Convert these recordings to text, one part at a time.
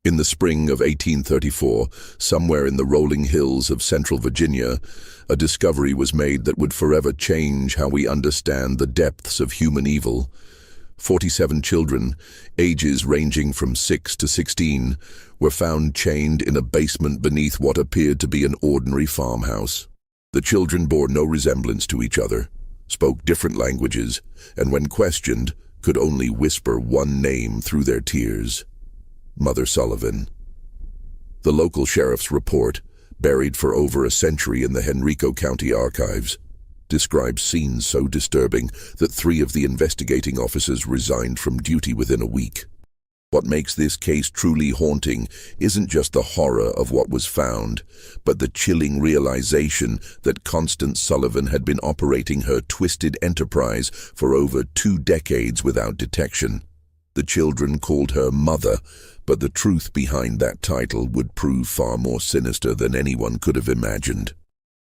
In the spring of 1834, somewhere in the rolling hills of central Virginia, a discovery was made that would forever change how we understand the depths of human evil. 47 children, ages ranging from 6 to 16, were found chained in a basement beneath what appeared to be an ordinary farmhouse. The children bore no resemblance to each other, spoke different languages, and when questioned, could only whisper one name through their tears: Mother Sullivan. The local sheriff's report, buried for over a century in the Henrico County archives, describes scenes so disturbing that 3 of the investigating officers resigned from duty within a week. What makes this case truly haunting isn't just the horror of what was found, but the chilling realization that Constance Sullivan had been operating her twisted enterprise for over 2 decades without detection. The children called her Mother, but the truth behind that title would prove far more sinister than anyone could have imagined.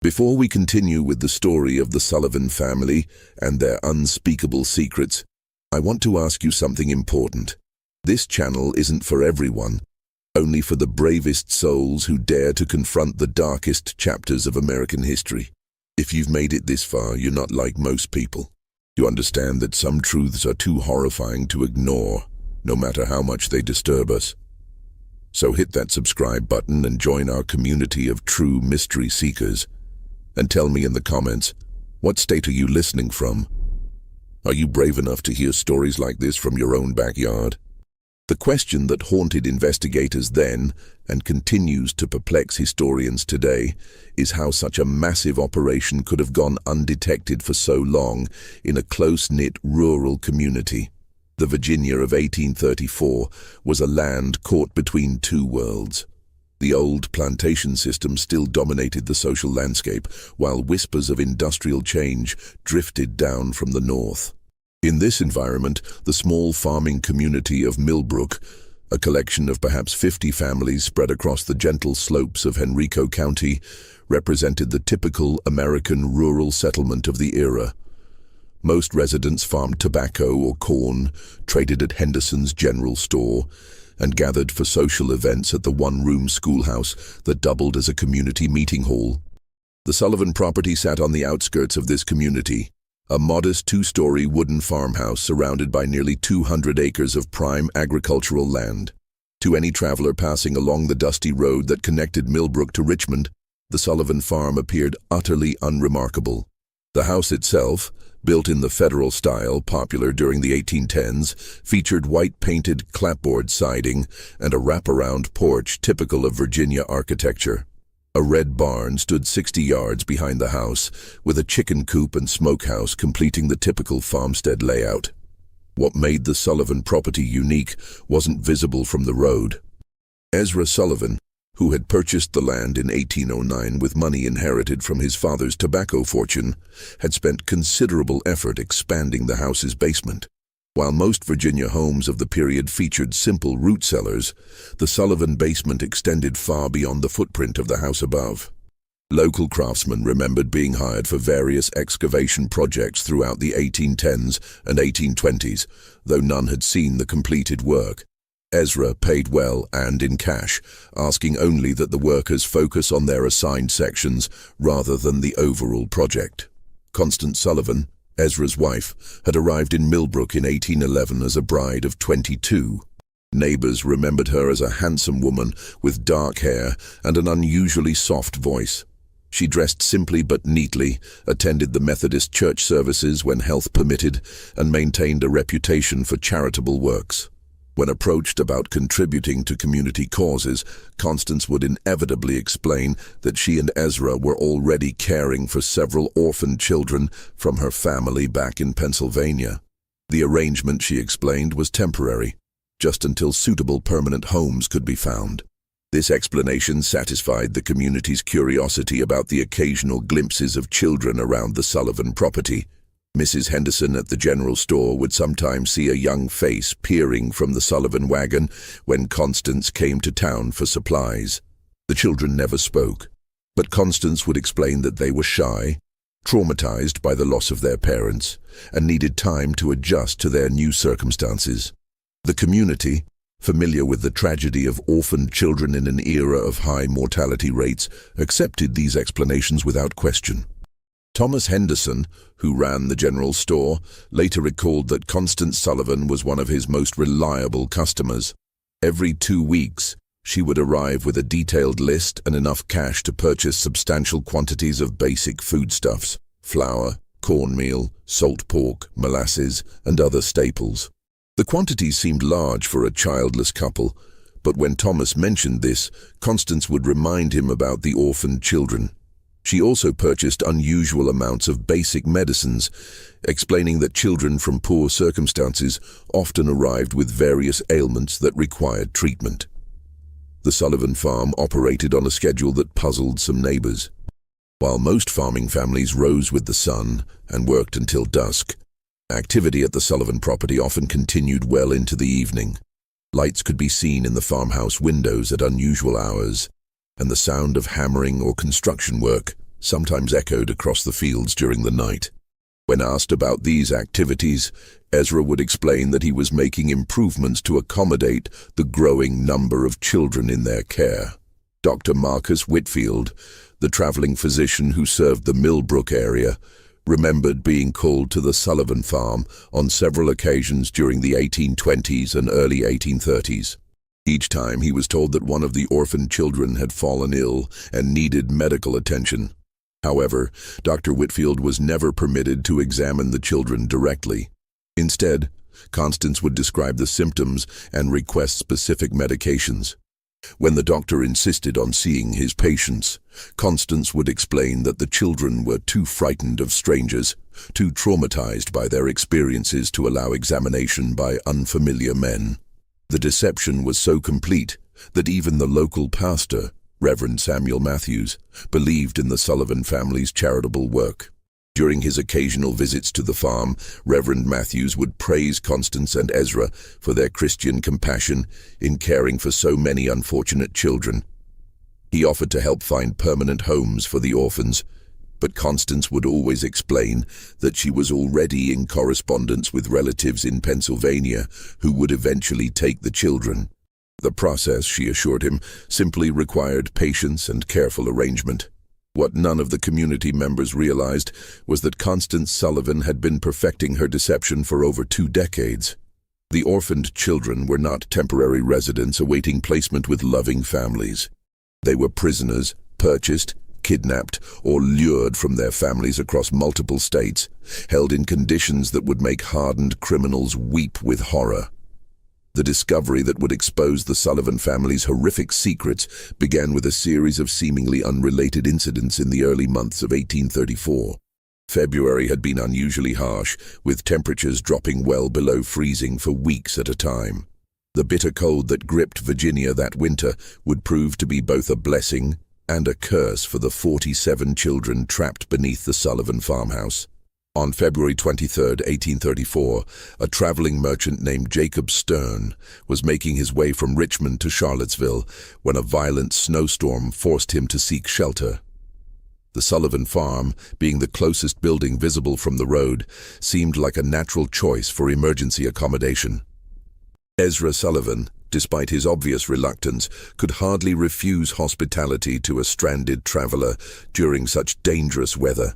Before we continue with the story of the Sullivan family and their unspeakable secrets, I want to ask you something important. This channel isn't for everyone, only for the bravest souls who dare to confront the darkest chapters of American history. If you've made it this far, you're not like most people. You understand that some truths are too horrifying to ignore, no matter how much they disturb us. So hit that subscribe button and join our community of true mystery seekers. And tell me in the comments, what state are you listening from? Are you brave enough to hear stories like this from your own backyard? The question that haunted investigators then, and continues to perplex historians today, is how such a massive operation could have gone undetected for so long in a close-knit rural community. The Virginia of 1834 was a land caught between 2 worlds. The old plantation system still dominated the social landscape, while whispers of industrial change drifted down from the north. In this environment, the small farming community of Millbrook, a collection of perhaps 50 families spread across the gentle slopes of Henrico County, represented the typical American rural settlement of the era. Most residents farmed tobacco or corn, traded at Henderson's general store, and gathered for social events at the one-room schoolhouse that doubled as a community meeting hall. The Sullivan property sat on the outskirts of this community, a modest 2-story wooden farmhouse surrounded by nearly 200 acres of prime agricultural land. To any traveler passing along the dusty road that connected Millbrook to Richmond, the Sullivan farm appeared utterly unremarkable. The house itself, built in the Federal style popular during the 1810s, featured white-painted clapboard siding and a wraparound porch typical of Virginia architecture. A red barn stood 60 yards behind the house, with a chicken coop and smokehouse completing the typical farmstead layout. What made the Sullivan property unique wasn't visible from the road. Ezra Sullivan, who had purchased the land in 1809 with money inherited from his father's tobacco fortune, had spent considerable effort expanding the house's basement. While most Virginia homes of the period featured simple root cellars, the Sullivan basement extended far beyond the footprint of the house above. Local craftsmen remembered being hired for various excavation projects throughout the 1810s and 1820s, though none had seen the completed work. Ezra paid well and in cash, asking only that the workers focus on their assigned sections rather than the overall project. Constance Sullivan, Ezra's wife, had arrived in Millbrook in 1811 as a bride of 22. Neighbors remembered her as a handsome woman with dark hair and an unusually soft voice. She dressed simply but neatly, attended the Methodist church services when health permitted, and maintained a reputation for charitable works. When approached about contributing to community causes, Constance would inevitably explain that she and Ezra were already caring for several orphaned children from her family back in Pennsylvania. The arrangement, she explained, was temporary, just until suitable permanent homes could be found. This explanation satisfied the community's curiosity about the occasional glimpses of children around the Sullivan property. Mrs. Henderson at the general store would sometimes see a young face peering from the Sullivan wagon when Constance came to town for supplies. The children never spoke, but Constance would explain that they were shy, traumatized by the loss of their parents, and needed time to adjust to their new circumstances. The community, familiar with the tragedy of orphaned children in an era of high mortality rates, accepted these explanations without question. Thomas Henderson, who ran the general store, later recalled that Constance Sullivan was one of his most reliable customers. Every 2 weeks, she would arrive with a detailed list and enough cash to purchase substantial quantities of basic foodstuffs: flour, cornmeal, salt pork, molasses, and other staples. The quantities seemed large for a childless couple, but when Thomas mentioned this, Constance would remind him about the orphaned children. She also purchased unusual amounts of basic medicines, explaining that children from poor circumstances often arrived with various ailments that required treatment. The Sullivan farm operated on a schedule that puzzled some neighbors. While most farming families rose with the sun and worked until dusk, activity at the Sullivan property often continued well into the evening. Lights could be seen in the farmhouse windows at unusual hours, and the sound of hammering or construction work sometimes echoed across the fields during the night. When asked about these activities, Ezra would explain that he was making improvements to accommodate the growing number of children in their care. Dr. Marcus Whitfield, the traveling physician who served the Millbrook area, remembered being called to the Sullivan farm on several occasions during the 1820s and early 1830s. Each time he was told that one of the orphaned children had fallen ill and needed medical attention. However, Dr. Whitfield was never permitted to examine the children directly. Instead, Constance would describe the symptoms and request specific medications. When the doctor insisted on seeing his patients, Constance would explain that the children were too frightened of strangers, too traumatized by their experiences to allow examination by unfamiliar men. The deception was so complete that even the local pastor, Reverend Samuel Matthews, believed in the Sullivan family's charitable work. During his occasional visits to the farm, Reverend Matthews would praise Constance and Ezra for their Christian compassion in caring for so many unfortunate children. He offered to help find permanent homes for the orphans, but Constance would always explain that she was already in correspondence with relatives in Pennsylvania who would eventually take the children. The process, she assured him, simply required patience and careful arrangement. What none of the community members realized was that Constance Sullivan had been perfecting her deception for over 2 decades. The orphaned children were not temporary residents awaiting placement with loving families. They were prisoners, purchased, kidnapped, or lured from their families across multiple states, held in conditions that would make hardened criminals weep with horror. The discovery that would expose the Sullivan family's horrific secrets began with a series of seemingly unrelated incidents in the early months of 1834. February had been unusually harsh, with temperatures dropping well below freezing for weeks at a time. The bitter cold that gripped Virginia that winter would prove to be both a blessing and a curse for the 47 children trapped beneath the Sullivan farmhouse. On February 23, 1834, a traveling merchant named Jacob Stern was making his way from Richmond to Charlottesville when a violent snowstorm forced him to seek shelter. The Sullivan farm, being the closest building visible from the road, seemed like a natural choice for emergency accommodation. Ezra Sullivan, despite his obvious reluctance, could hardly refuse hospitality to a stranded traveler during such dangerous weather.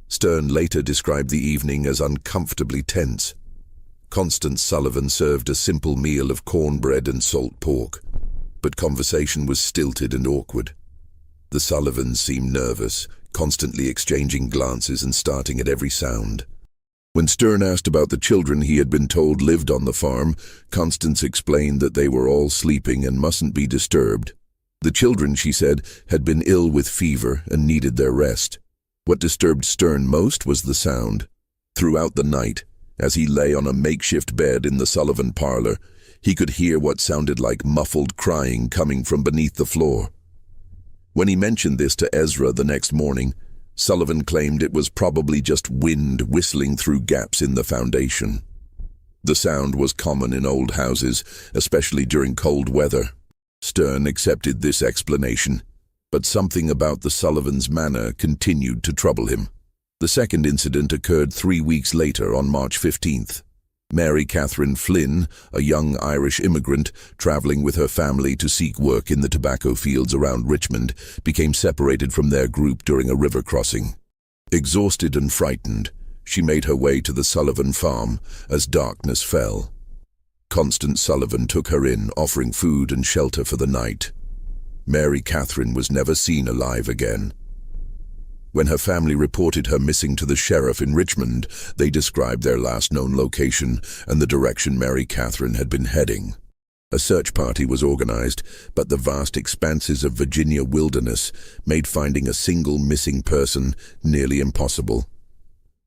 Stern later described the evening as uncomfortably tense. Constance Sullivan served a simple meal of cornbread and salt pork, but conversation was stilted and awkward. The Sullivans seemed nervous, constantly exchanging glances and starting at every sound. When Stern asked about the children he had been told lived on the farm, Constance explained that they were all sleeping and mustn't be disturbed. The children, she said, had been ill with fever and needed their rest. What disturbed Stern most was the sound. Throughout the night, as he lay on a makeshift bed in the Sullivan parlor, he could hear what sounded like muffled crying coming from beneath the floor. When he mentioned this to Ezra the next morning, Sullivan claimed it was probably just wind whistling through gaps in the foundation. The sound was common in old houses, especially during cold weather. Stern accepted this explanation, but something about the Sullivans' manner continued to trouble him. The second incident occurred 3 weeks later on March 15th. Mary Catherine Flynn, a young Irish immigrant traveling with her family to seek work in the tobacco fields around Richmond, became separated from their group during a river crossing. Exhausted and frightened, she made her way to the Sullivan farm as darkness fell. Constance Sullivan took her in, offering food and shelter for the night. Mary Catherine was never seen alive again. When her family reported her missing to the sheriff in Richmond, they described their last known location and the direction Mary Catherine had been heading. A search party was organized, but the vast expanses of Virginia wilderness made finding a single missing person nearly impossible.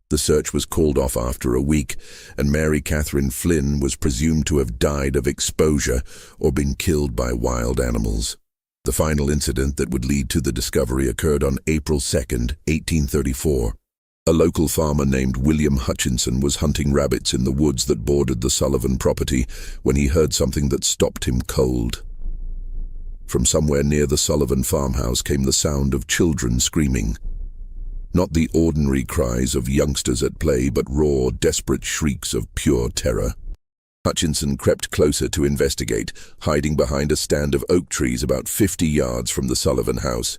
The search was called off after a week, and Mary Catherine Flynn was presumed to have died of exposure or been killed by wild animals. The final incident that would lead to the discovery occurred on April 2, 1834. A local farmer named William Hutchinson was hunting rabbits in the woods that bordered the Sullivan property when he heard something that stopped him cold. From somewhere near the Sullivan farmhouse came the sound of children screaming. Not the ordinary cries of youngsters at play, but raw, desperate shrieks of pure terror. Hutchinson crept closer to investigate, hiding behind a stand of oak trees about 50 yards from the Sullivan house.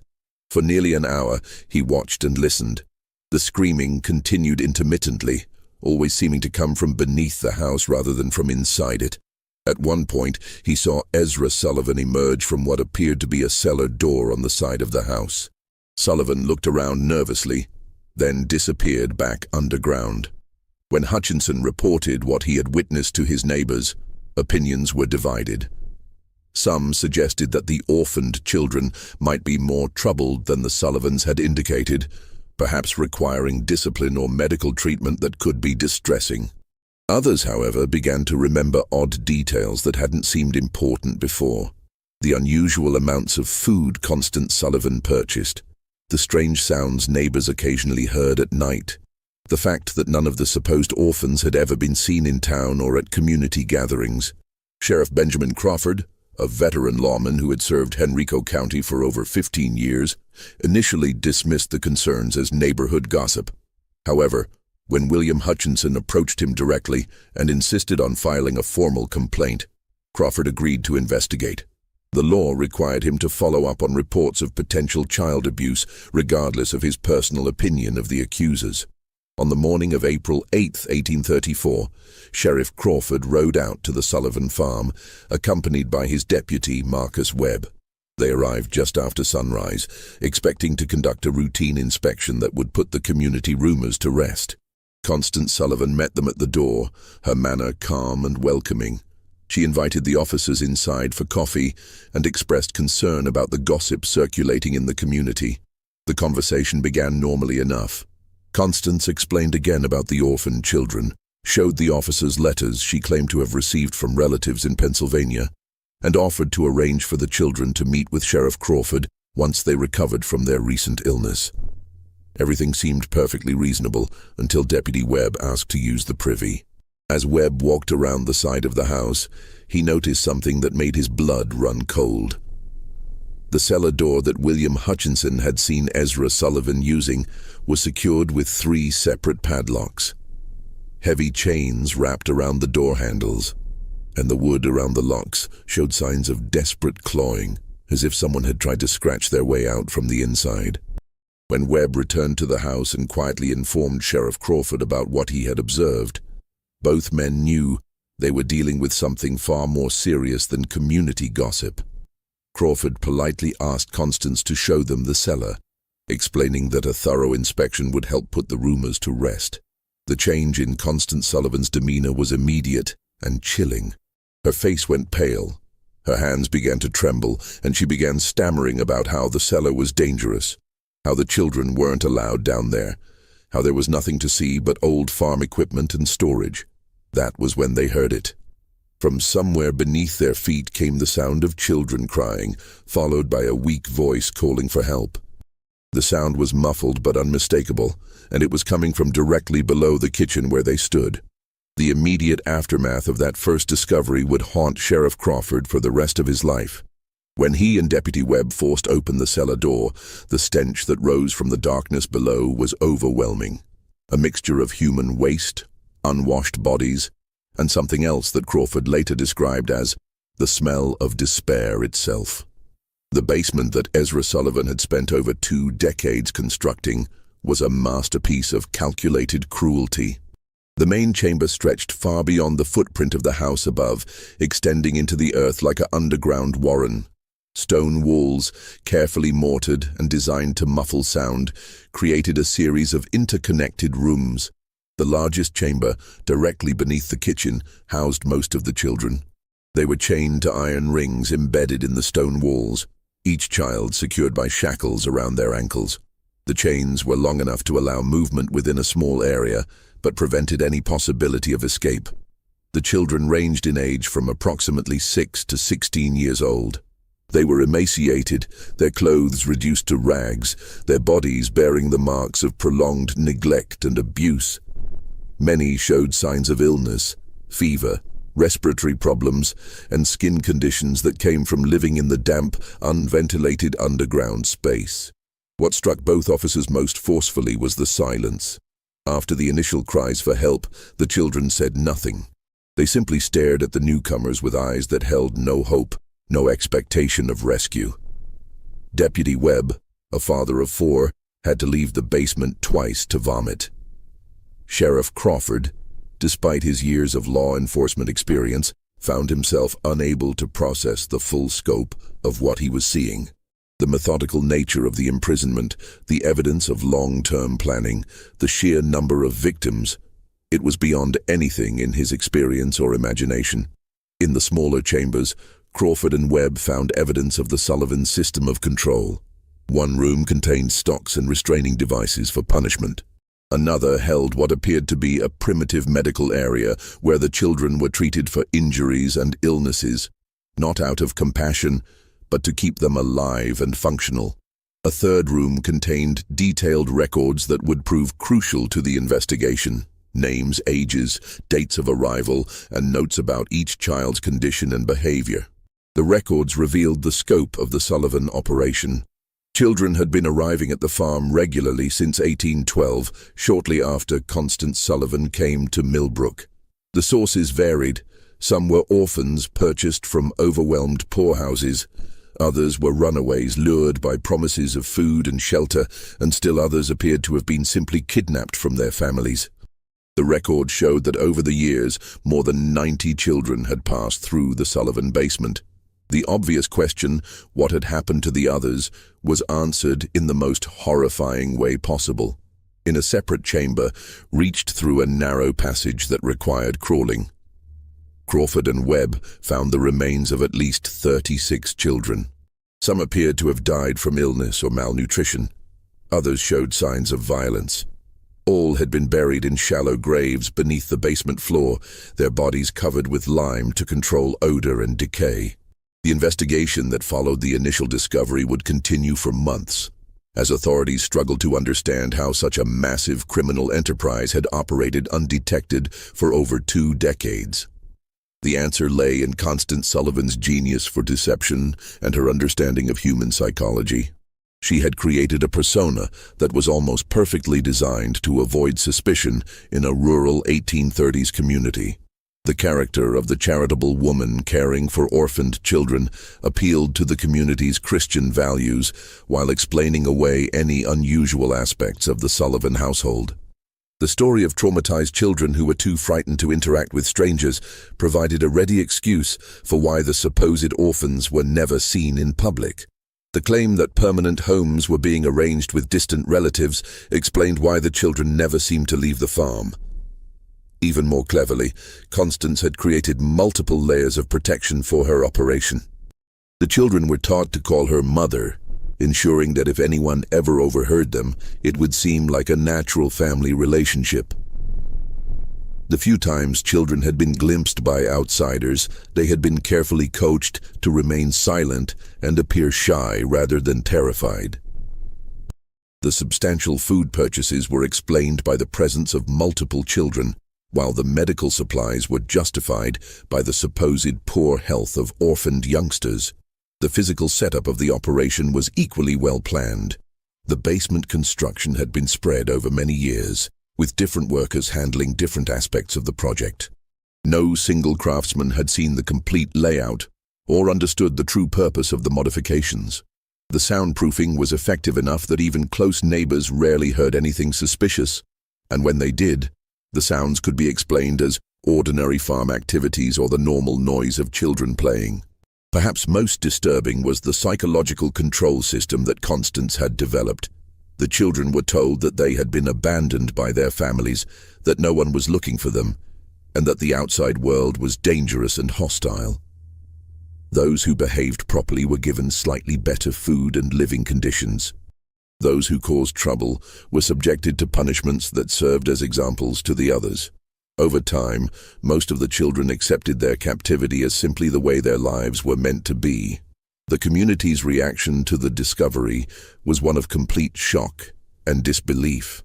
For nearly an hour, he watched and listened. The screaming continued intermittently, always seeming to come from beneath the house rather than from inside it. At one point, he saw Ezra Sullivan emerge from what appeared to be a cellar door on the side of the house. Sullivan looked around nervously, then disappeared back underground. When Hutchinson reported what he had witnessed to his neighbors, opinions were divided. Some suggested that the orphaned children might be more troubled than the Sullivans had indicated, perhaps requiring discipline or medical treatment that could be distressing. Others, however, began to remember odd details that hadn't seemed important before. The unusual amounts of food Constance Sullivan purchased, the strange sounds neighbors occasionally heard at night, the fact that none of the supposed orphans had ever been seen in town or at community gatherings. Sheriff Benjamin Crawford, a veteran lawman who had served Henrico County for over 15 years, initially dismissed the concerns as neighborhood gossip. However, when William Hutchinson approached him directly and insisted on filing a formal complaint, Crawford agreed to investigate. The law required him to follow up on reports of potential child abuse, regardless of his personal opinion of the accusers. On the morning of April 8, 1834, Sheriff Crawford rode out to the Sullivan farm, accompanied by his deputy, Marcus Webb. They arrived just after sunrise, expecting to conduct a routine inspection that would put the community rumors to rest. Constance Sullivan met them at the door, her manner calm and welcoming. She invited the officers inside for coffee and expressed concern about the gossip circulating in the community. The conversation began normally enough. Constance explained again about the orphaned children, showed the officers letters she claimed to have received from relatives in Pennsylvania, and offered to arrange for the children to meet with Sheriff Crawford once they recovered from their recent illness. Everything seemed perfectly reasonable until Deputy Webb asked to use the privy. As Webb walked around the side of the house, he noticed something that made his blood run cold. The cellar door that William Hutchinson had seen Ezra Sullivan using was secured with 3 separate padlocks. Heavy chains wrapped around the door handles, and the wood around the locks showed signs of desperate clawing, as if someone had tried to scratch their way out from the inside. When Webb returned to the house and quietly informed Sheriff Crawford about what he had observed, both men knew they were dealing with something far more serious than community gossip. Crawford politely asked Constance to show them the cellar, explaining that a thorough inspection would help put the rumors to rest. The change in Constance Sullivan's demeanor was immediate and chilling. Her face went pale, her hands began to tremble, and she began stammering about how the cellar was dangerous, how the children weren't allowed down there, how there was nothing to see but old farm equipment and storage. That was when they heard it. From somewhere beneath their feet came the sound of children crying, followed by a weak voice calling for help. The sound was muffled but unmistakable, and it was coming from directly below the kitchen where they stood. The immediate aftermath of that first discovery would haunt Sheriff Crawford for the rest of his life. When he and Deputy Webb forced open the cellar door, the stench that rose from the darkness below was overwhelming. A mixture of human waste, unwashed bodies, and something else that Crawford later described as the smell of despair itself. The basement that Ezra Sullivan had spent over 2 decades constructing was a masterpiece of calculated cruelty. The main chamber stretched far beyond the footprint of the house above, extending into the earth like an underground warren. Stone walls, carefully mortared and designed to muffle sound, created a series of interconnected rooms. The largest chamber, directly beneath the kitchen, housed most of the children. They were chained to iron rings embedded in the stone walls, each child secured by shackles around their ankles. The chains were long enough to allow movement within a small area, but prevented any possibility of escape. The children ranged in age from approximately 6 to 16 years old. They were emaciated, their clothes reduced to rags, their bodies bearing the marks of prolonged neglect and abuse. Many showed signs of illness, fever, respiratory problems, and skin conditions that came from living in the damp, unventilated underground space. What struck both officers most forcefully was the silence. After the initial cries for help, the children said nothing. They simply stared at the newcomers with eyes that held no hope, no expectation of rescue. Deputy Webb, a father of 4, had to leave the basement twice to vomit. Sheriff Crawford, despite his years of law enforcement experience, found himself unable to process the full scope of what he was seeing. The methodical nature of the imprisonment, the evidence of long-term planning, the sheer number of victims, it was beyond anything in his experience or imagination. In the smaller chambers, Crawford and Webb found evidence of the Sullivan system of control. One room contained stocks and restraining devices for punishment. Another held what appeared to be a primitive medical area where the children were treated for injuries and illnesses, not out of compassion, but to keep them alive and functional. A third room contained detailed records that would prove crucial to the investigation. Names, ages, dates of arrival, and notes about each child's condition and behavior. The records revealed the scope of the Sullivan operation. Children had been arriving at the farm regularly since 1812, shortly after Constance Sullivan came to Millbrook. The sources varied. Some were orphans purchased from overwhelmed poorhouses. Others were runaways lured by promises of food and shelter, and still others appeared to have been simply kidnapped from their families. The record showed that over the years, more than 90 children had passed through the Sullivan basement. The obvious question, what had happened to the others, was answered in the most horrifying way possible. In a separate chamber, reached through a narrow passage that required crawling. Crawford and Webb found the remains of at least 36 children. Some appeared to have died from illness or malnutrition. Others showed signs of violence. All had been buried in shallow graves beneath the basement floor, their bodies covered with lime to control odor and decay. The investigation that followed the initial discovery would continue for months, as authorities struggled to understand how such a massive criminal enterprise had operated undetected for over 2 decades. The answer lay in Constance Sullivan's genius for deception and her understanding of human psychology. She had created a persona that was almost perfectly designed to avoid suspicion in a rural 1830s community. The character of the charitable woman caring for orphaned children appealed to the community's Christian values while explaining away any unusual aspects of the Sullivan household. The story of traumatized children who were too frightened to interact with strangers provided a ready excuse for why the supposed orphans were never seen in public. The claim that permanent homes were being arranged with distant relatives explained why the children never seemed to leave the farm. Even more cleverly, Constance had created multiple layers of protection for her operation. The children were taught to call her mother, ensuring that if anyone ever overheard them, it would seem like a natural family relationship. The few times children had been glimpsed by outsiders, they had been carefully coached to remain silent and appear shy rather than terrified. The substantial food purchases were explained by the presence of multiple children, while the medical supplies were justified by the supposed poor health of orphaned youngsters. The physical setup of the operation was equally well planned. The basement construction had been spread over many years, with different workers handling different aspects of the project. No single craftsman had seen the complete layout or understood the true purpose of the modifications. The soundproofing was effective enough that even close neighbors rarely heard anything suspicious, and when they did, the sounds could be explained as ordinary farm activities or the normal noise of children playing. Perhaps most disturbing was the psychological control system that Constance had developed. The children were told that they had been abandoned by their families, that no one was looking for them, and that the outside world was dangerous and hostile. Those who behaved properly were given slightly better food and living conditions. Those who caused trouble were subjected to punishments that served as examples to the others. Over time, most of the children accepted their captivity as simply the way their lives were meant to be. The community's reaction to the discovery was one of complete shock and disbelief.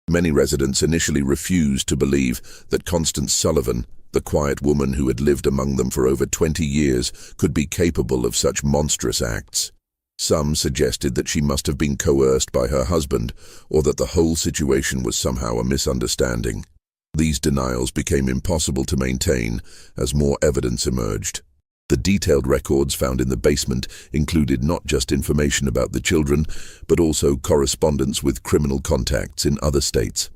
Many residents initially refused to believe that Constance Sullivan, the quiet woman who had lived among them for over 20 years, could be capable of such monstrous acts. Some suggested that she must have been coerced by her husband, or that the whole situation was somehow a misunderstanding. These denials became impossible to maintain as more evidence emerged. The detailed records found in the basement included not just information about the children, but also correspondence with criminal contacts in other states.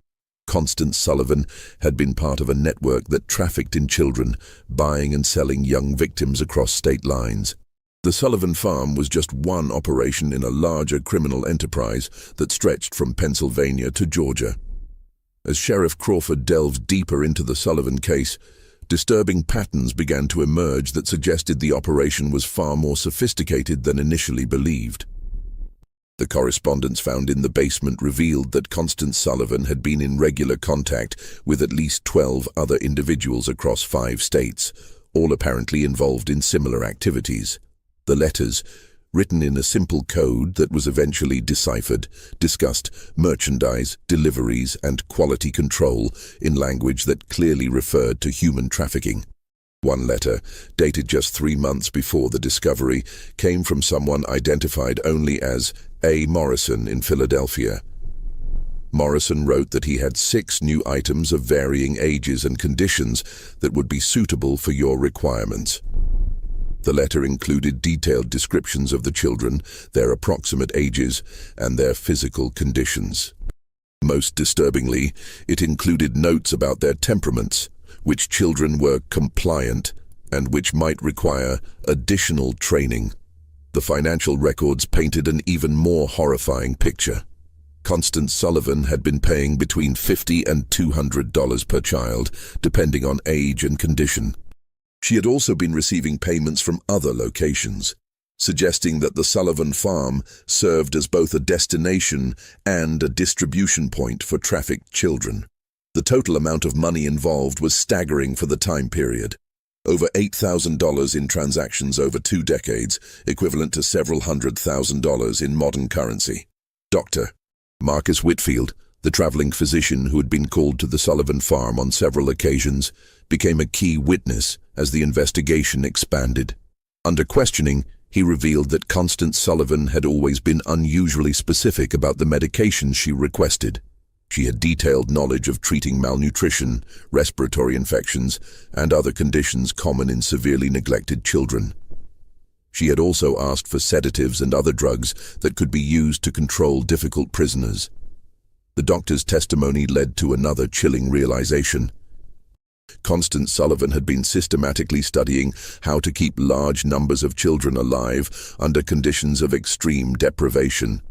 Constance Sullivan had been part of a network that trafficked in children, buying and selling young victims across state lines. The Sullivan farm was just one operation in a larger criminal enterprise that stretched from Pennsylvania to Georgia. As Sheriff Crawford delved deeper into the Sullivan case, disturbing patterns began to emerge that suggested the operation was far more sophisticated than initially believed. The correspondence found in the basement revealed that Constance Sullivan had been in regular contact with at least 12 other individuals across 5 states, all apparently involved in similar activities. The letters, written in a simple code that was eventually deciphered, discussed merchandise, deliveries, and quality control in language that clearly referred to human trafficking. One letter, dated just 3 months before the discovery, came from someone identified only as A. Morrison in Philadelphia. Morrison wrote that he had 6 new items of varying ages and conditions that would be suitable for your requirements. The letter included detailed descriptions of the children, their approximate ages, and their physical conditions. Most disturbingly, it included notes about their temperaments, which children were compliant and which might require additional training. The financial records painted an even more horrifying picture. Constance Sullivan had been paying between $50 and $200 per child, depending on age and condition. She had also been receiving payments from other locations, suggesting that the Sullivan farm served as both a destination and a distribution point for trafficked children. The total amount of money involved was staggering for the time period. Over $8,000 in transactions over 2 decades, equivalent to several $100,000 in modern currency. Dr. Marcus Whitfield, the traveling physician who had been called to the Sullivan farm on several occasions, became a key witness as the investigation expanded. Under questioning, he revealed that Constance Sullivan had always been unusually specific about the medications she requested. She had detailed knowledge of treating malnutrition, respiratory infections, and other conditions common in severely neglected children. She had also asked for sedatives and other drugs that could be used to control difficult prisoners. The doctor's testimony led to another chilling realization. Constance Sullivan had been systematically studying how to keep large numbers of children alive under conditions of extreme deprivation.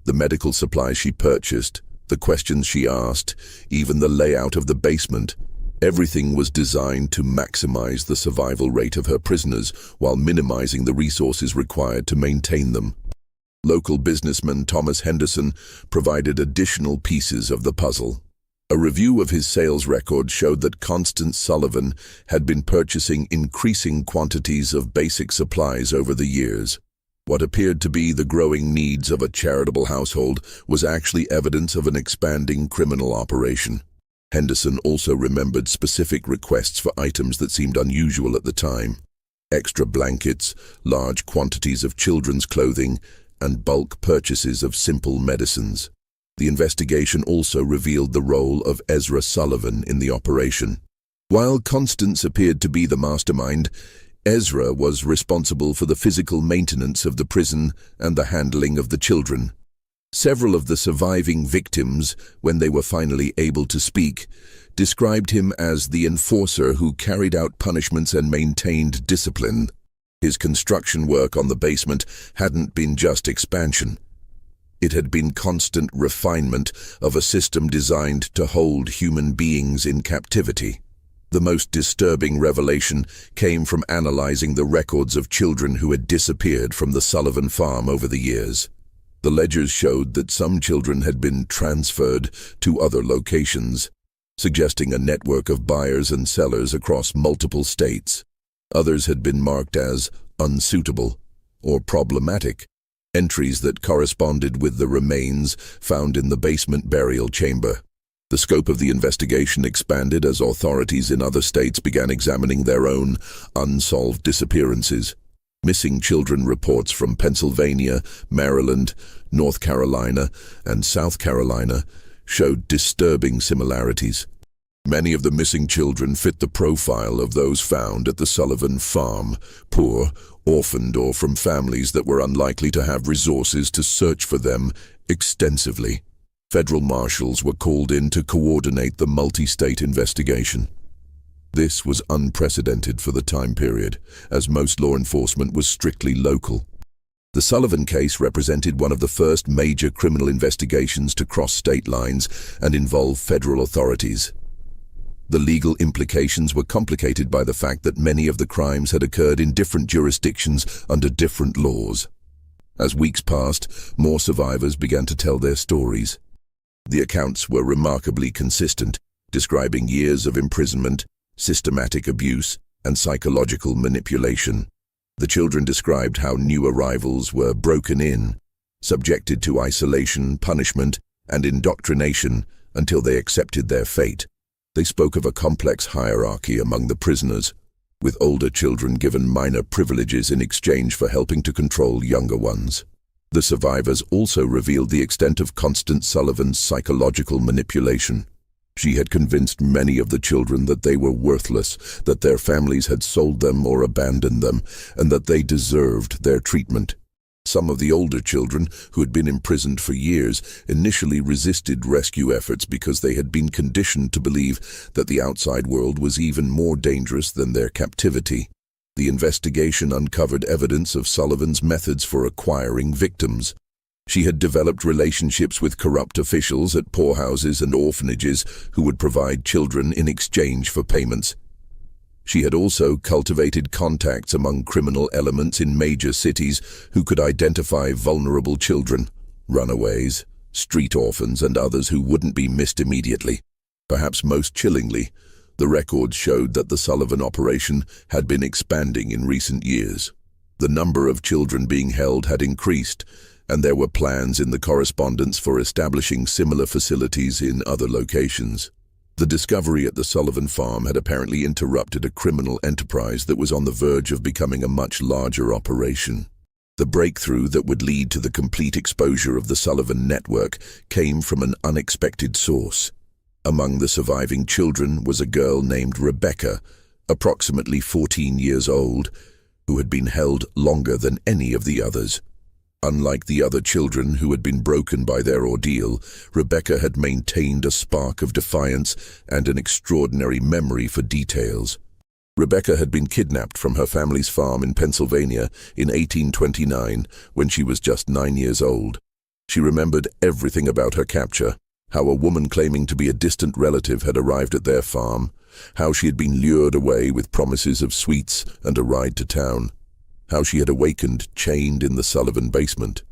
The medical supplies she purchased, the questions she asked, even the layout of the basement, everything was designed to maximize the survival rate of her prisoners while minimizing the resources required to maintain them. Local businessman Thomas Henderson provided additional pieces of the puzzle. A review of his sales record showed that Constance Sullivan had been purchasing increasing quantities of basic supplies over the years. What appeared to be the growing needs of a charitable household was actually evidence of an expanding criminal operation. Henderson also remembered specific requests for items that seemed unusual at the time: extra blankets, large quantities of children's clothing, and bulk purchases of simple medicines. The investigation also revealed the role of Ezra Sullivan in the operation. While Constance appeared to be the mastermind, Ezra was responsible for the physical maintenance of the prison and the handling of the children. Several of the surviving victims, when they were finally able to speak, described him as the enforcer who carried out punishments and maintained discipline. His construction work on the basement hadn't been just expansion. It had been constant refinement of a system designed to hold human beings in captivity. The most disturbing revelation came from analyzing the records of children who had disappeared from the Sullivan farm over the years. The ledgers showed that some children had been transferred to other locations, suggesting a network of buyers and sellers across multiple states. Others had been marked as unsuitable or problematic, entries that corresponded with the remains found in the basement burial chamber. The scope of the investigation expanded as authorities in other states began examining their own unsolved disappearances. Missing children reports from Pennsylvania, Maryland, North Carolina, and South Carolina showed disturbing similarities. Many of the missing children fit the profile of those found at the Sullivan farm: poor, orphaned, or from families that were unlikely to have resources to search for them extensively. Federal marshals were called in to coordinate the multi-state investigation. This was unprecedented for the time period, as most law enforcement was strictly local. The Sullivan case represented one of the first major criminal investigations to cross state lines and involve federal authorities. The legal implications were complicated by the fact that many of the crimes had occurred in different jurisdictions under different laws. As weeks passed, more survivors began to tell their stories. The accounts were remarkably consistent, describing years of imprisonment, systematic abuse, and psychological manipulation. The children described how new arrivals were broken in, subjected to isolation, punishment, and indoctrination until they accepted their fate. They spoke of a complex hierarchy among the prisoners, with older children given minor privileges in exchange for helping to control younger ones. The survivors also revealed the extent of Constance Sullivan's psychological manipulation. She had convinced many of the children that they were worthless, that their families had sold them or abandoned them, and that they deserved their treatment. Some of the older children, who had been imprisoned for years, initially resisted rescue efforts because they had been conditioned to believe that the outside world was even more dangerous than their captivity. The investigation uncovered evidence of Sullivan's methods for acquiring victims. She had developed relationships with corrupt officials at poorhouses and orphanages who would provide children in exchange for payments. She had also cultivated contacts among criminal elements in major cities who could identify vulnerable children, runaways, street orphans, and others who wouldn't be missed immediately. Perhaps most chillingly, the records showed that the Sullivan operation had been expanding in recent years. The number of children being held had increased, and there were plans in the correspondence for establishing similar facilities in other locations. The discovery at the Sullivan farm had apparently interrupted a criminal enterprise that was on the verge of becoming a much larger operation. The breakthrough that would lead to the complete exposure of the Sullivan network came from an unexpected source. Among the surviving children was a girl named Rebecca, approximately 14 years old, who had been held longer than any of the others. Unlike the other children who had been broken by their ordeal, Rebecca had maintained a spark of defiance and an extraordinary memory for details. Rebecca had been kidnapped from her family's farm in Pennsylvania in 1829 when she was just 9 years old. She remembered everything about her capture: how a woman claiming to be a distant relative had arrived at their farm, how she had been lured away with promises of sweets and a ride to town, how she had awakened chained in the Sullivan basement.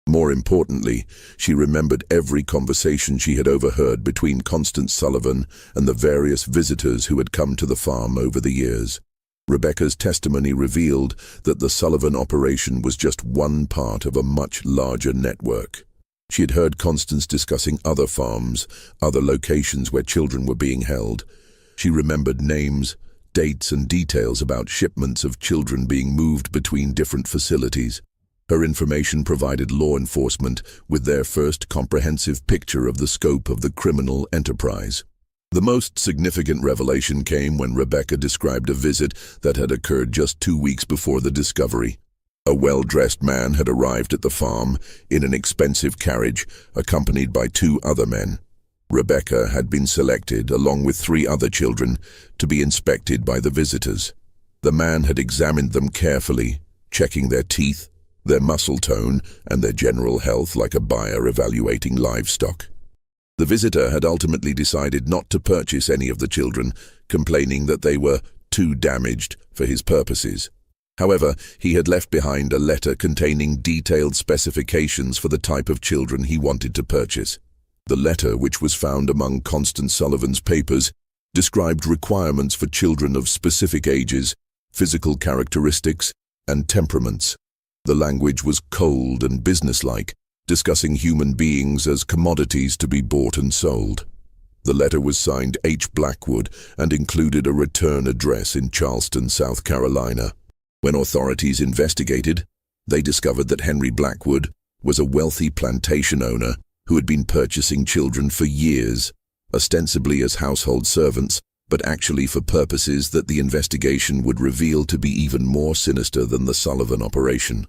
More importantly, she remembered every conversation she had overheard between Constance Sullivan and the various visitors who had come to the farm over the years. Rebecca's testimony revealed that the Sullivan operation was just one part of a much larger network. She had heard Constance discussing other farms, other locations where children were being held. She remembered names, dates, and details about shipments of children being moved between different facilities. Her information provided law enforcement with their first comprehensive picture of the scope of the criminal enterprise. The most significant revelation came when Rebecca described a visit that had occurred just 2 weeks before the discovery. A well-dressed man had arrived at the farm in an expensive carriage, accompanied by 2 other men. Rebecca had been selected, along with 3 other children, to be inspected by the visitors. The man had examined them carefully, checking their teeth, their muscle tone, and their general health like a buyer evaluating livestock. The visitor had ultimately decided not to purchase any of the children, complaining that they were too damaged for his purposes. However, he had left behind a letter containing detailed specifications for the type of children he wanted to purchase. The letter, which was found among Constance Sullivan's papers, described requirements for children of specific ages, physical characteristics, and temperaments. The language was cold and businesslike, discussing human beings as commodities to be bought and sold. The letter was signed H. Blackwood and included a return address in Charleston, South Carolina. When authorities investigated, they discovered that Henry Blackwood was a wealthy plantation owner who had been purchasing children for years, ostensibly as household servants, but actually for purposes that the investigation would reveal to be even more sinister than the Sullivan operation.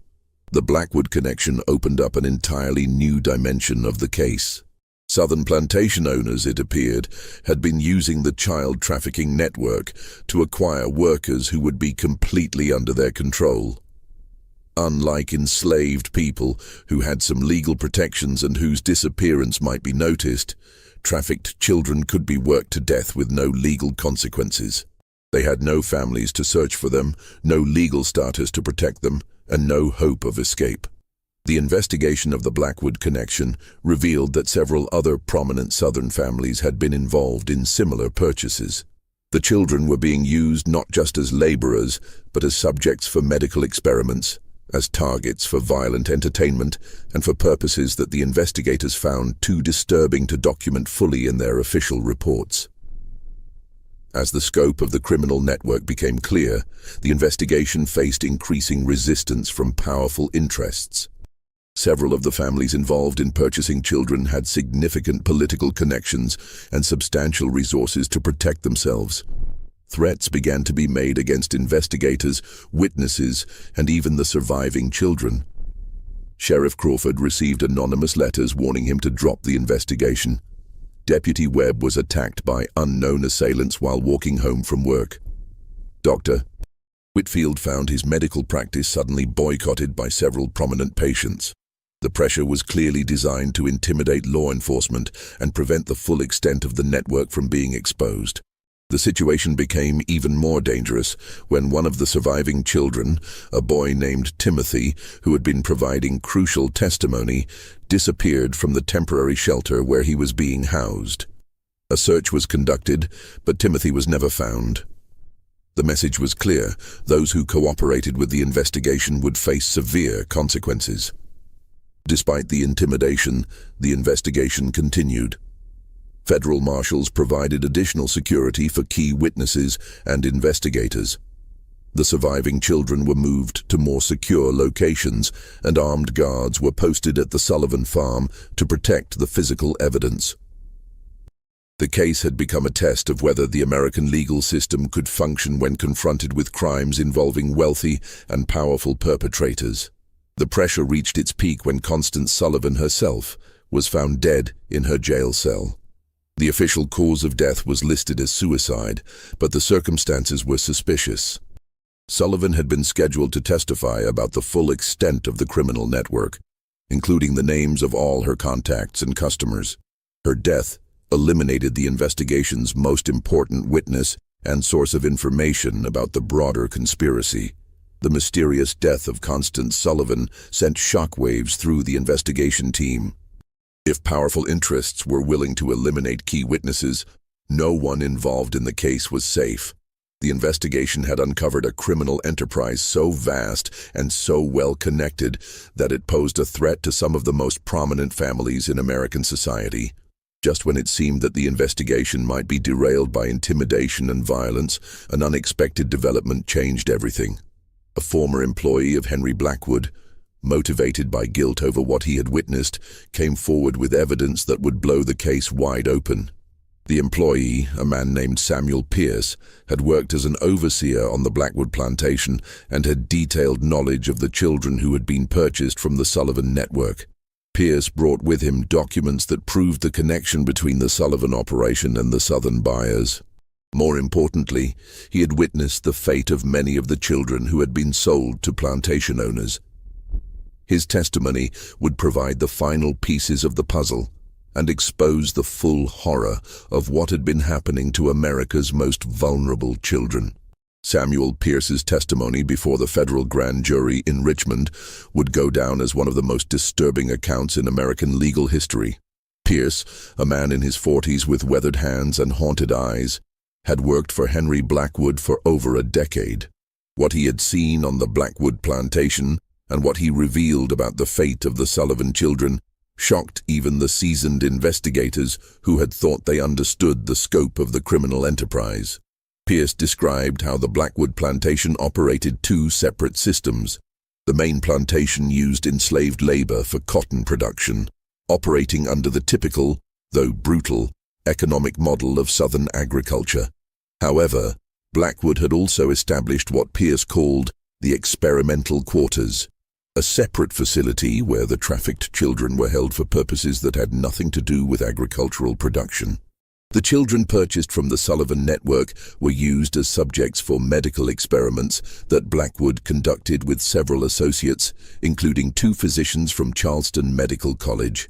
The Blackwood connection opened up an entirely new dimension of the case. Southern plantation owners, it appeared, had been using the child trafficking network to acquire workers who would be completely under their control. Unlike enslaved people who had some legal protections and whose disappearance might be noticed, trafficked children could be worked to death with no legal consequences. They had no families to search for them, no legal status to protect them, and no hope of escape. The investigation of the Blackwood connection revealed that several other prominent Southern families had been involved in similar purchases. The children were being used not just as laborers, but as subjects for medical experiments, as targets for violent entertainment, and for purposes that the investigators found too disturbing to document fully in their official reports. As the scope of the criminal network became clear, the investigation faced increasing resistance from powerful interests. Several of the families involved in purchasing children had significant political connections and substantial resources to protect themselves. Threats began to be made against investigators, witnesses, and even the surviving children. Sheriff Crawford received anonymous letters warning him to drop the investigation. Deputy Webb was attacked by unknown assailants while walking home from work. Dr. Whitfield found his medical practice suddenly boycotted by several prominent patients. The pressure was clearly designed to intimidate law enforcement and prevent the full extent of the network from being exposed. The situation became even more dangerous when one of the surviving children, a boy named Timothy, who had been providing crucial testimony, disappeared from the temporary shelter where he was being housed. A search was conducted, but Timothy was never found. The message was clear: those who cooperated with the investigation would face severe consequences. Despite the intimidation, the investigation continued. Federal marshals provided additional security for key witnesses and investigators. The surviving children were moved to more secure locations, and armed guards were posted at the Sullivan farm to protect the physical evidence. The case had become a test of whether the American legal system could function when confronted with crimes involving wealthy and powerful perpetrators. The pressure reached its peak when Constance Sullivan herself was found dead in her jail cell. The official cause of death was listed as suicide, but the circumstances were suspicious. Sullivan had been scheduled to testify about the full extent of the criminal network, including the names of all her contacts and customers. Her death eliminated the investigation's most important witness and source of information about the broader conspiracy. The mysterious death of Constance Sullivan sent shockwaves through the investigation team. If powerful interests were willing to eliminate key witnesses, no one involved in the case was safe. The investigation had uncovered a criminal enterprise so vast and so well connected that it posed a threat to some of the most prominent families in American society. Just when it seemed that the investigation might be derailed by intimidation and violence, an unexpected development changed everything. A former employee of Henry Blackwood, motivated by guilt over what he had witnessed, came forward with evidence that would blow the case wide open. The employee, a man named Samuel Pierce, had worked as an overseer on the Blackwood plantation and had detailed knowledge of the children who had been purchased from the Sullivan network. Pierce brought with him documents that proved the connection between the Sullivan operation and the Southern buyers. More importantly, he had witnessed the fate of many of the children who had been sold to plantation owners. His testimony would provide the final pieces of the puzzle and expose the full horror of what had been happening to America's most vulnerable children. Samuel Pierce's testimony before the federal grand jury in Richmond would go down as one of the most disturbing accounts in American legal history. Pierce, a man in his 40s with weathered hands and haunted eyes, had worked for Henry Blackwood for over a decade. What he had seen on the Blackwood plantation and what he revealed about the fate of the Sullivan children shocked even the seasoned investigators who had thought they understood the scope of the criminal enterprise. Pierce described how the Blackwood plantation operated two separate systems. The main plantation used enslaved labor for cotton production, operating under the typical, though brutal, economic model of Southern agriculture. However, Blackwood had also established what Pierce called the experimental quarters, a separate facility where the trafficked children were held for purposes that had nothing to do with agricultural production. The children purchased from the Sullivan network were used as subjects for medical experiments that Blackwood conducted with several associates, including 2 physicians from Charleston Medical College.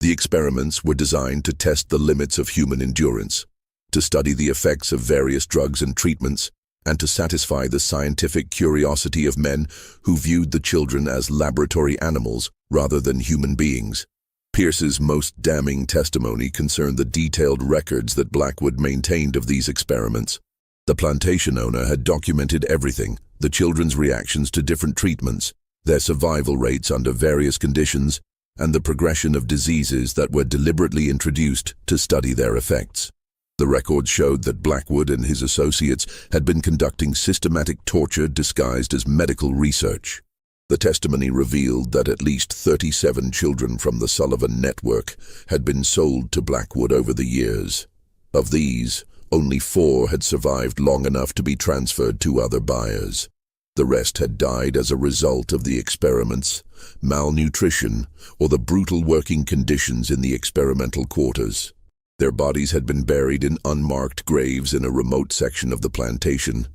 The experiments were designed to test the limits of human endurance, to study the effects of various drugs and treatments, and to satisfy the scientific curiosity of men who viewed the children as laboratory animals rather than human beings. Pierce's most damning testimony concerned the detailed records that Blackwood maintained of these experiments. The plantation owner had documented everything: the children's reactions to different treatments, their survival rates under various conditions, and the progression of diseases that were deliberately introduced to study their effects. The records showed that Blackwood and his associates had been conducting systematic torture disguised as medical research. The testimony revealed that at least 37 children from the Sullivan network had been sold to Blackwood over the years. Of these, only 4 had survived long enough to be transferred to other buyers. The rest had died as a result of the experiments, malnutrition, or the brutal working conditions in the experimental quarters. Their bodies had been buried in unmarked graves in a remote section of the plantation.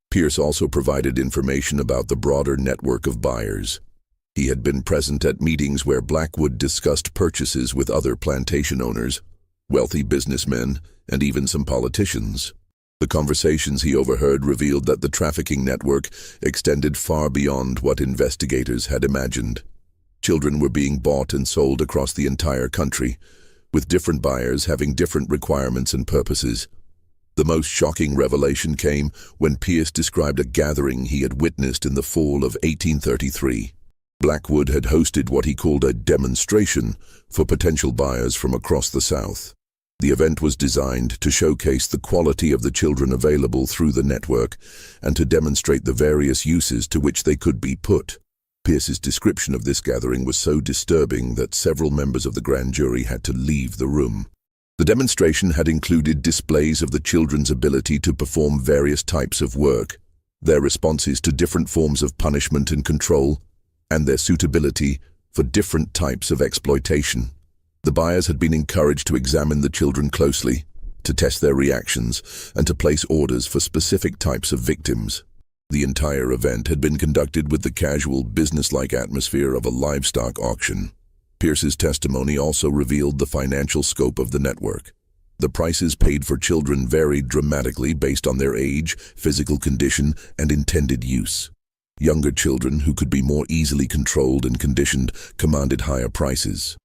Pierce also provided information about the broader network of buyers. He had been present at meetings where Blackwood discussed purchases with other plantation owners, wealthy businessmen, and even some politicians. The conversations he overheard revealed that the trafficking network extended far beyond what investigators had imagined. Children were being bought and sold across the entire country, with different buyers having different requirements and purposes. The most shocking revelation came when Pierce described a gathering he had witnessed in the fall of 1833. Blackwood had hosted what he called a demonstration for potential buyers from across the South. The event was designed to showcase the quality of the children available through the network and to demonstrate the various uses to which they could be put. Pierce's description of this gathering was so disturbing that several members of the grand jury had to leave the room. The demonstration had included displays of the children's ability to perform various types of work, their responses to different forms of punishment and control, and their suitability for different types of exploitation. The buyers had been encouraged to examine the children closely, to test their reactions, and to place orders for specific types of victims. The entire event had been conducted with the casual, businesslike atmosphere of a livestock auction. Pierce's testimony also revealed the financial scope of the network. The prices paid for children varied dramatically based on their age, physical condition, and intended use. Younger children, who could be more easily controlled and conditioned, commanded higher prices.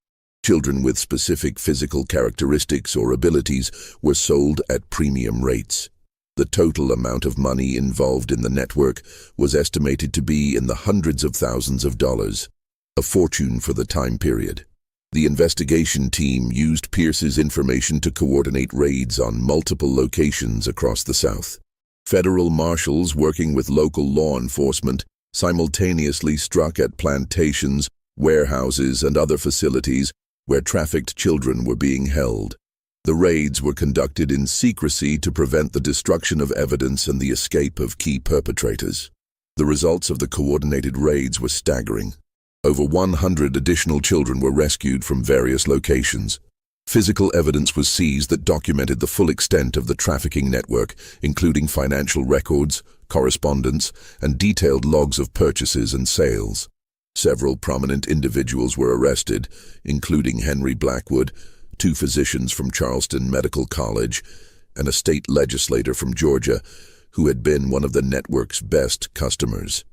Children with specific physical characteristics or abilities were sold at premium rates. The total amount of money involved in the network was estimated to be in the hundreds of thousands of dollars, a fortune for the time period. The investigation team used Pierce's information to coordinate raids on multiple locations across the South. Federal marshals working with local law enforcement simultaneously struck at plantations, warehouses, and other facilities where trafficked children were being held. The raids were conducted in secrecy to prevent the destruction of evidence and the escape of key perpetrators. The results of the coordinated raids were staggering. Over 100 additional children were rescued from various locations. Physical evidence was seized that documented the full extent of the trafficking network, including financial records, correspondence, and detailed logs of purchases and sales. Several prominent individuals were arrested, including Henry Blackwood, 2 physicians from Charleston Medical College, and a state legislator from Georgia, who had been one of the network's best customers.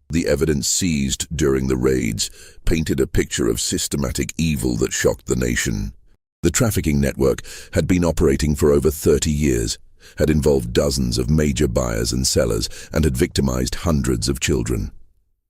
The evidence seized during the raids painted a picture of systematic evil that shocked the nation. The trafficking network had been operating for over 30 years, had involved dozens of major buyers and sellers, and had victimized hundreds of children.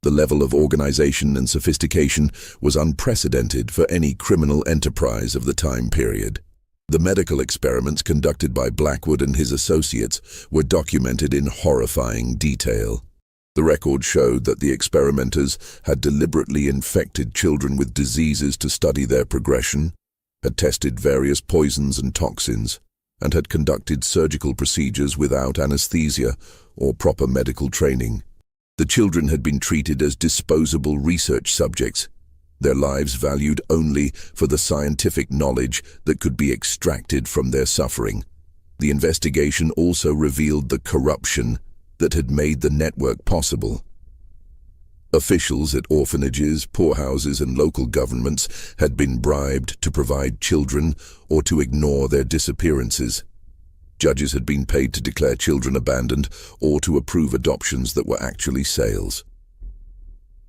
The level of organization and sophistication was unprecedented for any criminal enterprise of the time period. The medical experiments conducted by Blackwood and his associates were documented in horrifying detail. The record showed that the experimenters had deliberately infected children with diseases to study their progression, had tested various poisons and toxins, and had conducted surgical procedures without anesthesia or proper medical training. The children had been treated as disposable research subjects, their lives valued only for the scientific knowledge that could be extracted from their suffering. The investigation also revealed the corruption that had made the network possible. Officials at orphanages, poorhouses, and local governments had been bribed to provide children or to ignore their disappearances. Judges had been paid to declare children abandoned or to approve adoptions that were actually sales.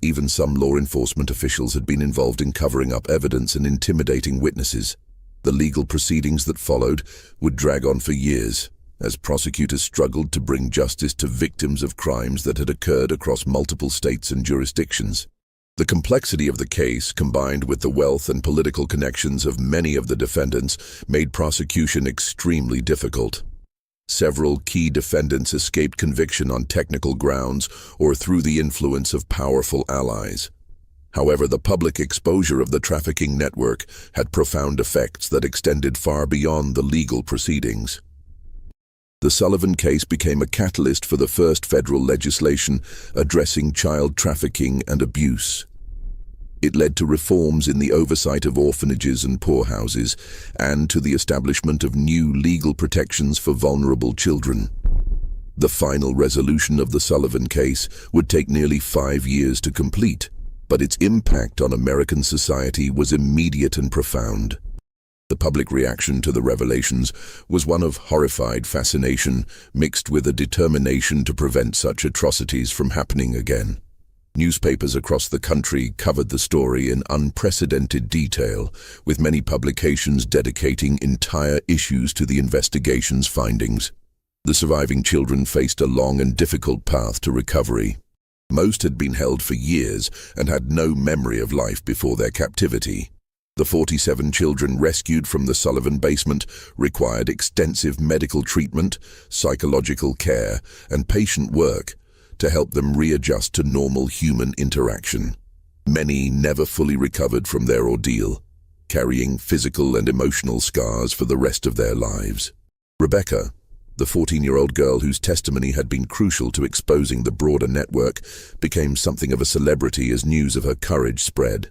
Even some law enforcement officials had been involved in covering up evidence and intimidating witnesses. The legal proceedings that followed would drag on for years, as prosecutors struggled to bring justice to victims of crimes that had occurred across multiple states and jurisdictions. The complexity of the case, combined with the wealth and political connections of many of the defendants, made prosecution extremely difficult. Several key defendants escaped conviction on technical grounds or through the influence of powerful allies. However, the public exposure of the trafficking network had profound effects that extended far beyond the legal proceedings. The Sullivan case became a catalyst for the first federal legislation addressing child trafficking and abuse. It led to reforms in the oversight of orphanages and poorhouses, and to the establishment of new legal protections for vulnerable children. The final resolution of the Sullivan case would take nearly 5 years to complete, but its impact on American society was immediate and profound. The public reaction to the revelations was one of horrified fascination mixed with a determination to prevent such atrocities from happening again. Newspapers across the country covered the story in unprecedented detail, with many publications dedicating entire issues to the investigation's findings. The surviving children faced a long and difficult path to recovery. Most had been held for years and had no memory of life before their captivity. The 47 children rescued from the Sullivan basement required extensive medical treatment, psychological care, and patient work to help them readjust to normal human interaction. Many never fully recovered from their ordeal, carrying physical and emotional scars for the rest of their lives. Rebecca, the 14-year-old girl whose testimony had been crucial to exposing the broader network, became something of a celebrity as news of her courage spread.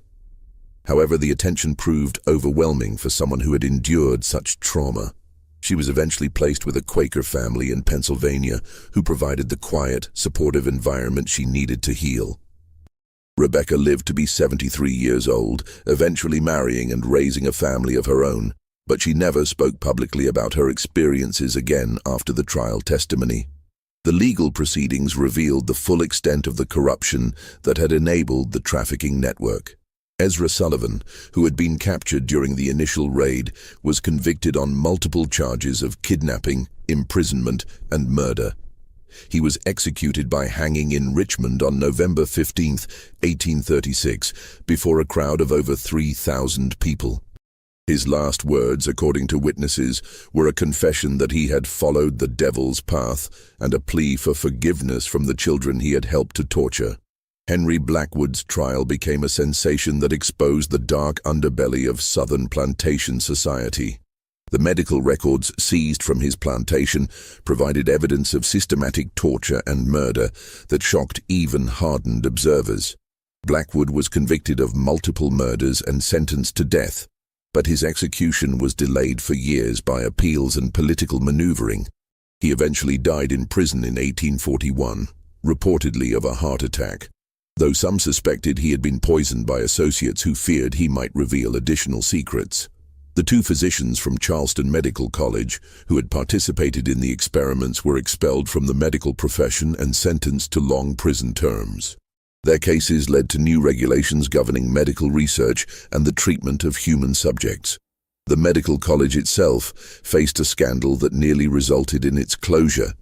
However, the attention proved overwhelming for someone who had endured such trauma. She was eventually placed with a Quaker family in Pennsylvania who provided the quiet, supportive environment she needed to heal. Rebecca lived to be 73 years old, eventually marrying and raising a family of her own, but she never spoke publicly about her experiences again after the trial testimony. The legal proceedings revealed the full extent of the corruption that had enabled the trafficking network. Ezra Sullivan, who had been captured during the initial raid, was convicted on multiple charges of kidnapping, imprisonment, and murder. He was executed by hanging in Richmond on November 15, 1836, before a crowd of over 3,000 people. His last words, according to witnesses, were a confession that he had followed the devil's path and a plea for forgiveness from the children he had helped to torture. Henry Blackwood's trial became a sensation that exposed the dark underbelly of Southern plantation society. The medical records seized from his plantation provided evidence of systematic torture and murder that shocked even hardened observers. Blackwood was convicted of multiple murders and sentenced to death, but his execution was delayed for years by appeals and political maneuvering. He eventually died in prison in 1841, reportedly of a heart attack, though some suspected he had been poisoned by associates who feared he might reveal additional secrets. The two physicians from Charleston Medical College who had participated in the experiments were expelled from the medical profession and sentenced to long prison terms. Their cases led to new regulations governing medical research and the treatment of human subjects. The medical college itself faced a scandal that nearly resulted in its closure,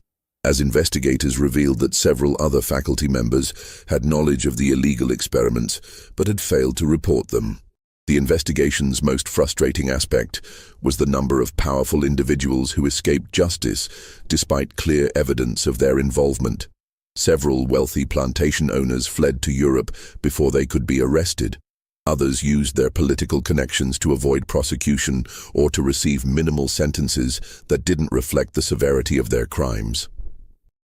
as investigators revealed that several other faculty members had knowledge of the illegal experiments but had failed to report them. The investigation's most frustrating aspect was the number of powerful individuals who escaped justice despite clear evidence of their involvement. Several wealthy plantation owners fled to Europe before they could be arrested. Others used their political connections to avoid prosecution or to receive minimal sentences that didn't reflect the severity of their crimes.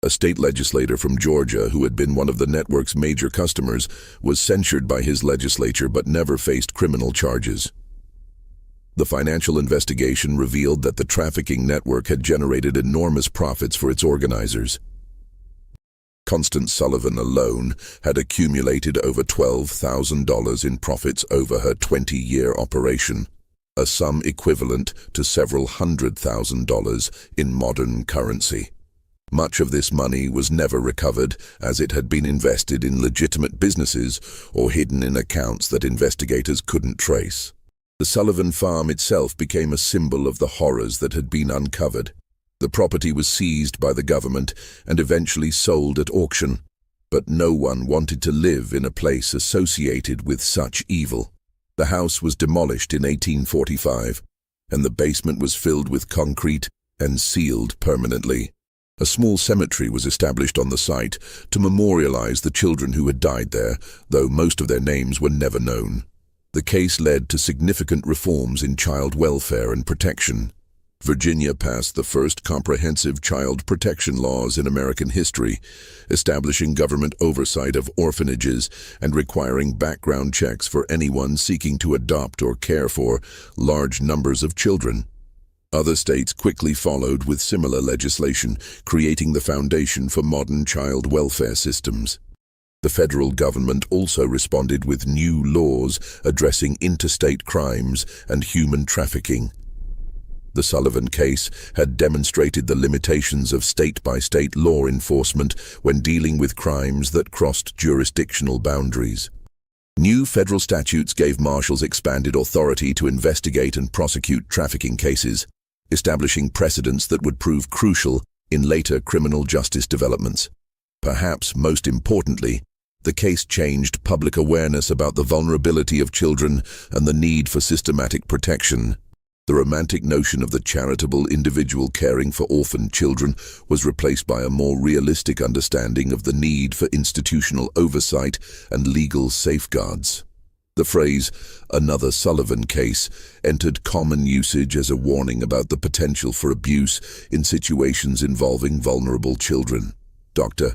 A state legislator from Georgia who had been one of the network's major customers was censured by his legislature but never faced criminal charges. The financial investigation revealed that the trafficking network had generated enormous profits for its organizers. Constance Sullivan alone had accumulated over $12,000 in profits over her 20-year operation, a sum equivalent to several $100,000 in modern currency. Much of this money was never recovered, as it had been invested in legitimate businesses or hidden in accounts that investigators couldn't trace. The Sullivan farm itself became a symbol of the horrors that had been uncovered. The property was seized by the government and eventually sold at auction, but no one wanted to live in a place associated with such evil. The house was demolished in 1845, and the basement was filled with concrete and sealed permanently. A small cemetery was established on the site to memorialize the children who had died there, though most of their names were never known. The case led to significant reforms in child welfare and protection. Virginia passed the first comprehensive child protection laws in American history, establishing government oversight of orphanages and requiring background checks for anyone seeking to adopt or care for large numbers of children. Other states quickly followed with similar legislation, creating the foundation for modern child welfare systems. The federal government also responded with new laws addressing interstate crimes and human trafficking. The Sullivan case had demonstrated the limitations of state-by-state law enforcement when dealing with crimes that crossed jurisdictional boundaries. New federal statutes gave marshals expanded authority to investigate and prosecute trafficking cases, establishing precedents that would prove crucial in later criminal justice developments. Perhaps most importantly, the case changed public awareness about the vulnerability of children and the need for systematic protection. The romantic notion of the charitable individual caring for orphaned children was replaced by a more realistic understanding of the need for institutional oversight and legal safeguards. The phrase, "another Sullivan case," entered common usage as a warning about the potential for abuse in situations involving vulnerable children. Dr.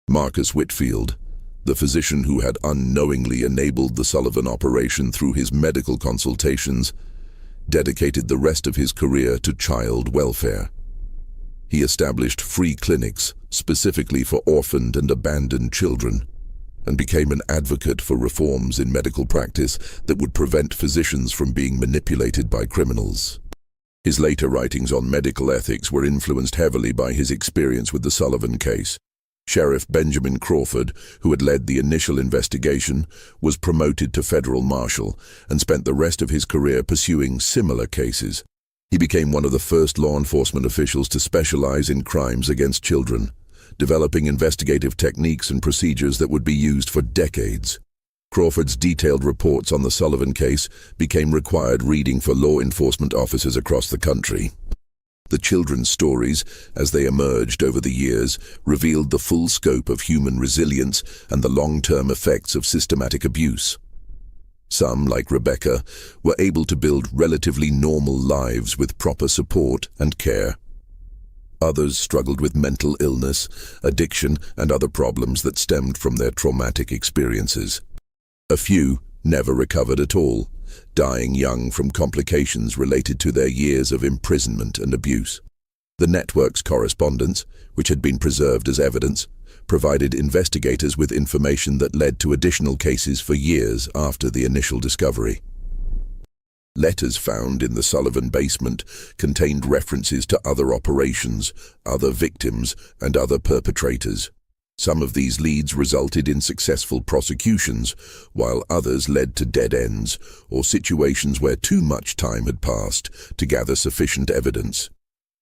Marcus Whitfield, the physician who had unknowingly enabled the Sullivan operation through his medical consultations, dedicated the rest of his career to child welfare. He established free clinics specifically for orphaned and abandoned children, and became an advocate for reforms in medical practice that would prevent physicians from being manipulated by criminals. His later writings on medical ethics were influenced heavily by his experience with the Sullivan case. Sheriff Benjamin Crawford, who had led the initial investigation, was promoted to federal marshal and spent the rest of his career pursuing similar cases. He became one of the first law enforcement officials to specialize in crimes against children, developing investigative techniques and procedures that would be used for decades. Crawford's detailed reports on the Sullivan case became required reading for law enforcement officers across the country. The children's stories, as they emerged over the years, revealed the full scope of human resilience and the long-term effects of systematic abuse. Some, like Rebecca, were able to build relatively normal lives with proper support and care. Others struggled with mental illness, addiction, and other problems that stemmed from their traumatic experiences. A few never recovered at all, dying young from complications related to their years of imprisonment and abuse. The network's correspondence, which had been preserved as evidence, provided investigators with information that led to additional cases for years after the initial discovery. Letters found in the Sullivan basement contained references to other operations, other victims, and other perpetrators. Some of these leads resulted in successful prosecutions, while others led to dead ends or situations where too much time had passed to gather sufficient evidence.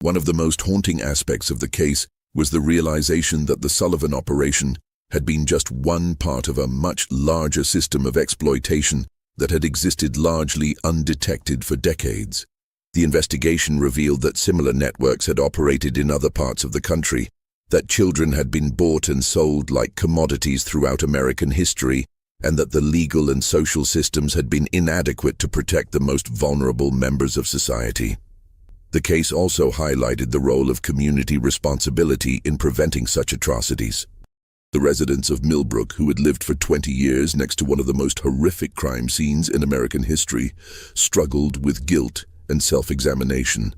One of the most haunting aspects of the case was the realization that the Sullivan operation had been just one part of a much larger system of exploitation that had existed largely undetected for decades. The investigation revealed that similar networks had operated in other parts of the country, that children had been bought and sold like commodities throughout American history, and that the legal and social systems had been inadequate to protect the most vulnerable members of society. The case also highlighted the role of community responsibility in preventing such atrocities. The residents of Millbrook, who had lived for 20 years next to one of the most horrific crime scenes in American history, struggled with guilt and self-examination.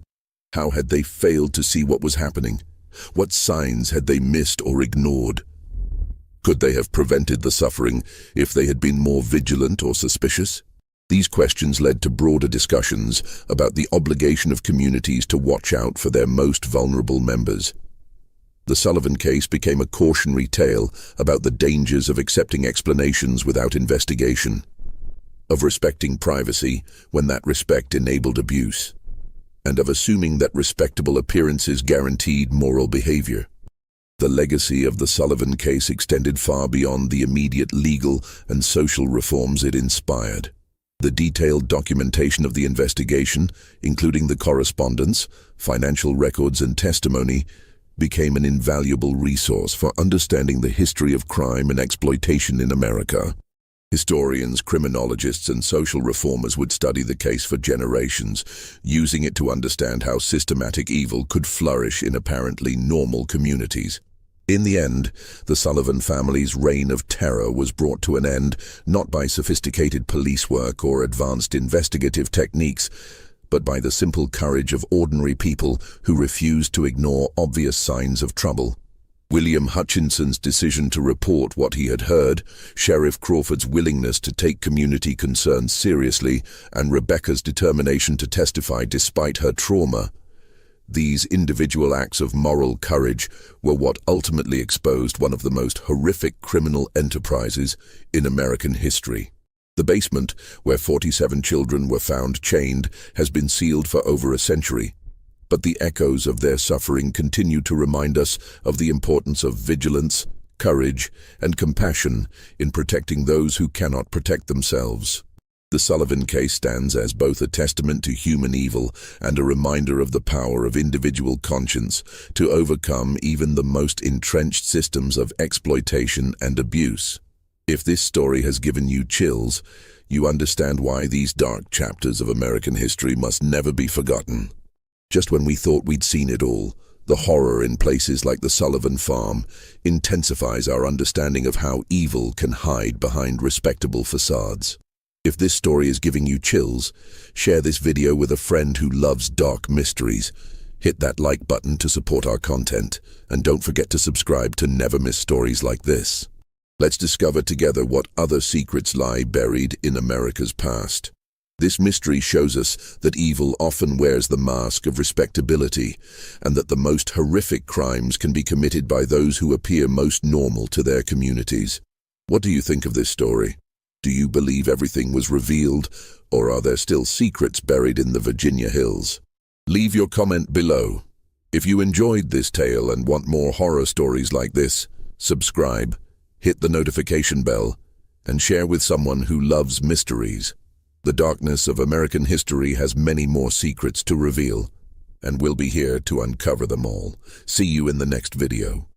How had they failed to see what was happening? What signs had they missed or ignored? Could they have prevented the suffering if they had been more vigilant or suspicious? These questions led to broader discussions about the obligation of communities to watch out for their most vulnerable members. The Sullivan case became a cautionary tale about the dangers of accepting explanations without investigation, of respecting privacy when that respect enabled abuse, and of assuming that respectable appearances guaranteed moral behavior. The legacy of the Sullivan case extended far beyond the immediate legal and social reforms it inspired. The detailed documentation of the investigation, including the correspondence, financial records, and testimony, became an invaluable resource for understanding the history of crime and exploitation in America. Historians, criminologists, and social reformers would study the case for generations, using it to understand how systematic evil could flourish in apparently normal communities. In the end, the Sullivan family's reign of terror was brought to an end not by sophisticated police work or advanced investigative techniques, but by the simple courage of ordinary people who refused to ignore obvious signs of trouble. William Hutchinson's decision to report what he had heard, Sheriff Crawford's willingness to take community concerns seriously, and Rebecca's determination to testify despite her trauma. These individual acts of moral courage were what ultimately exposed one of the most horrific criminal enterprises in American history. The basement, where 47 children were found chained, has been sealed for over a century, but the echoes of their suffering continue to remind us of the importance of vigilance, courage, and compassion in protecting those who cannot protect themselves. The Sullivan case stands as both a testament to human evil and a reminder of the power of individual conscience to overcome even the most entrenched systems of exploitation and abuse. If this story has given you chills, you understand why these dark chapters of American history must never be forgotten. Just when we thought we'd seen it all, the horror in places like the Sullivan farm intensifies our understanding of how evil can hide behind respectable facades. If this story is giving you chills, share this video with a friend who loves dark mysteries. Hit that like button to support our content, and don't forget to subscribe to never miss stories like this. Let's discover together what other secrets lie buried in America's past. This mystery shows us that evil often wears the mask of respectability, and that the most horrific crimes can be committed by those who appear most normal to their communities. What do you think of this story? Do you believe everything was revealed, or are there still secrets buried in the Virginia hills? Leave your comment below. If you enjoyed this tale and want more horror stories like this, subscribe, hit the notification bell, and share with someone who loves mysteries. The darkness of American history has many more secrets to reveal, and we'll be here to uncover them all. See you in the next video.